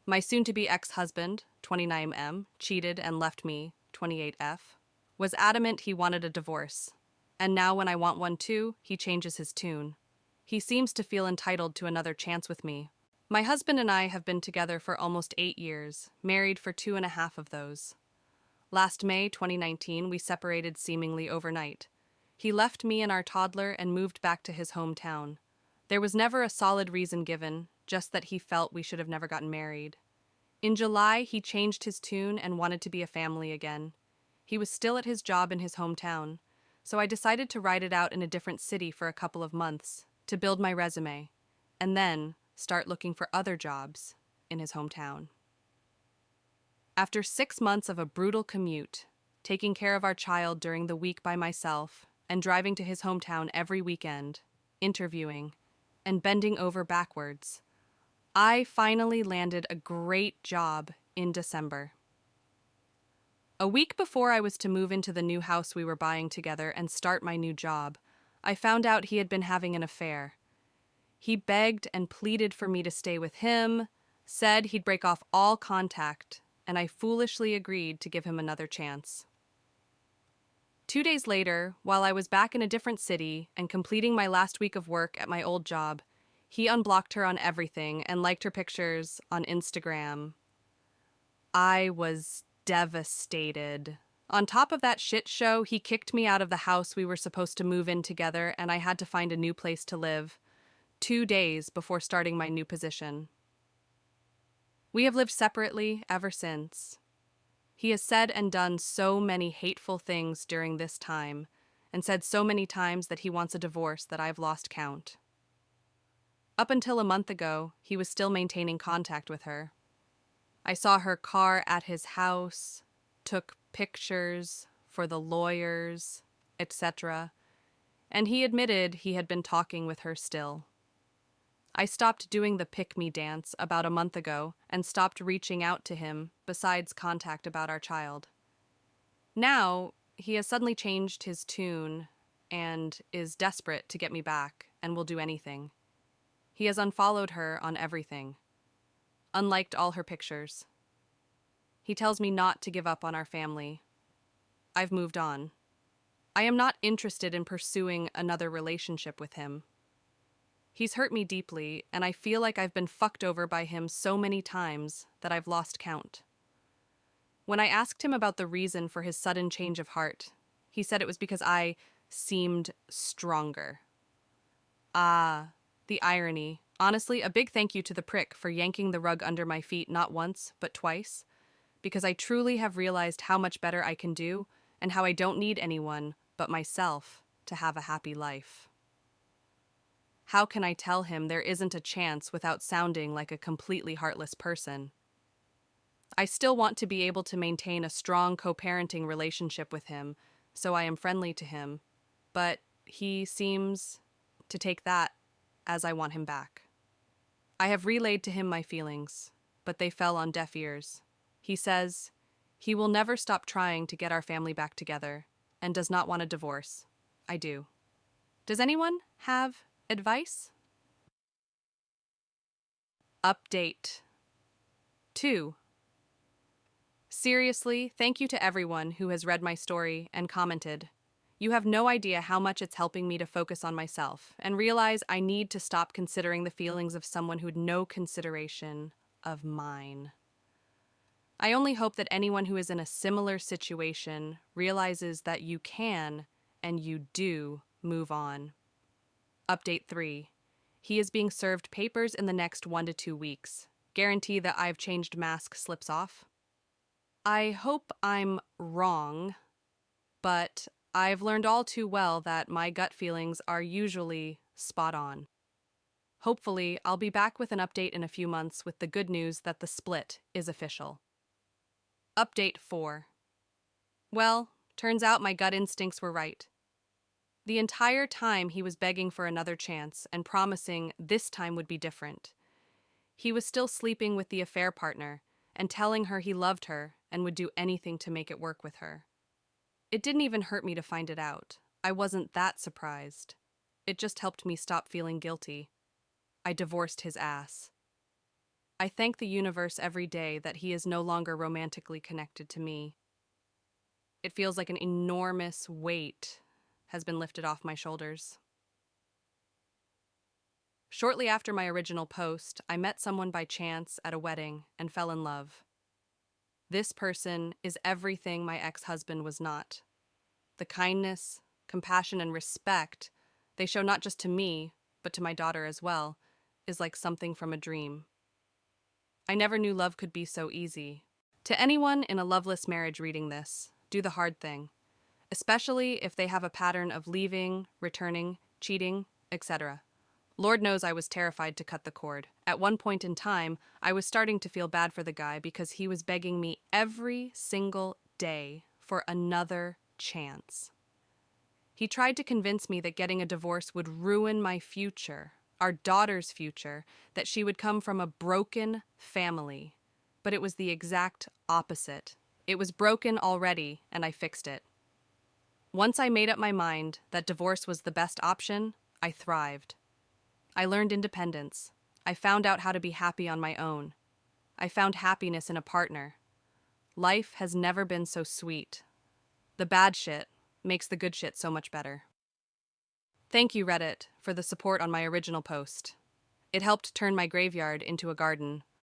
My soon-to-be ex-husband, 29M, cheated and left me, 28F, was adamant he wanted a divorce. And now when I want one too, he changes his tune. He seems to feel entitled to another chance with me. My husband and I have been together for almost 8 years, married for 2.5 of those. Last May 2019, we separated seemingly overnight. He left me and our toddler and moved back to his hometown. There was never a solid reason given, just that he felt we should have never gotten married. In July, he changed his tune and wanted to be a family again. He was still at his job in his hometown, so I decided to ride it out in a different city for a couple of months, to build my resume, and then start looking for other jobs in his hometown. After 6 months of a brutal commute, taking care of our child during the week by myself, and driving to his hometown every weekend, interviewing, and bending over backwards, I finally landed a great job in December. A week before I was to move into the new house we were buying together and start my new job, I found out he had been having an affair. He begged and pleaded for me to stay with him, said he'd break off all contact, and I foolishly agreed to give him another chance. 2 days later, while I was back in a different city and completing my last week of work at my old job, he unblocked her on everything and liked her pictures on Instagram. I was devastated. On top of that shit show, he kicked me out of the house we were supposed to move in together, and I had to find a new place to live, 2 days before starting my new position. We have lived separately ever since. He has said and done so many hateful things during this time, and said so many times that he wants a divorce that I've lost count. Up until a month ago, he was still maintaining contact with her. I saw her car at his house, took pictures for the lawyers, etc., and he admitted he had been talking with her still. I stopped doing the pick-me dance about a month ago and stopped reaching out to him, besides contact about our child. Now, he has suddenly changed his tune and is desperate to get me back and will do anything. He has unfollowed her on everything, unliked all her pictures. He tells me not to give up on our family. I've moved on. I am not interested in pursuing another relationship with him. He's hurt me deeply, and I feel like I've been fucked over by him so many times that I've lost count. When I asked him about the reason for his sudden change of heart, he said it was because I seemed stronger. Ah, the irony. Honestly, a big thank you to the prick for yanking the rug under my feet not once, but twice, because I truly have realized how much better I can do and how I don't need anyone but myself to have a happy life. How can I tell him there isn't a chance without sounding like a completely heartless person? I still want to be able to maintain a strong co-parenting relationship with him, so I am friendly to him, but he seems to take that as I want him back. I have relayed to him my feelings, but they fell on deaf ears. He says he will never stop trying to get our family back together and does not want a divorce. I do. Does anyone have advice? Update 2. Seriously, thank you to everyone who has read my story and commented. You have no idea how much it's helping me to focus on myself and realize I need to stop considering the feelings of someone who had no consideration of mine. I only hope that anyone who is in a similar situation realizes that you can and you do move on. Update 3. He is being served papers in the next 1 to 2 weeks. Guarantee that I've changed mask slips off. I hope I'm wrong, but I've learned all too well that my gut feelings are usually spot on. Hopefully, I'll be back with an update in a few months with the good news that the split is official. Update 4. Well, turns out my gut instincts were right. The entire time he was begging for another chance and promising this time would be different. He was still sleeping with the affair partner and telling her he loved her and would do anything to make it work with her. It didn't even hurt me to find it out. I wasn't that surprised. It just helped me stop feeling guilty. I divorced his ass. I thank the universe every day that he is no longer romantically connected to me. It feels like an enormous weight has been lifted off my shoulders. Shortly after my original post, I met someone by chance at a wedding and fell in love. This person is everything my ex-husband was not. The kindness, compassion, and respect they show not just to me, but to my daughter as well, is like something from a dream. I never knew love could be so easy. To anyone in a loveless marriage reading this, do the hard thing, especially if they have a pattern of leaving, returning, cheating, etc. Lord knows I was terrified to cut the cord. At one point in time, I was starting to feel bad for the guy because he was begging me every single day for another chance. He tried to convince me that getting a divorce would ruin my future, our daughter's future, that she would come from a broken family. But it was the exact opposite. It was broken already, and I fixed it. Once I made up my mind that divorce was the best option, I thrived. I learned independence. I found out how to be happy on my own. I found happiness in a partner. Life has never been so sweet. The bad shit makes the good shit so much better. Thank you, Reddit, for the support on my original post. It helped turn my graveyard into a garden.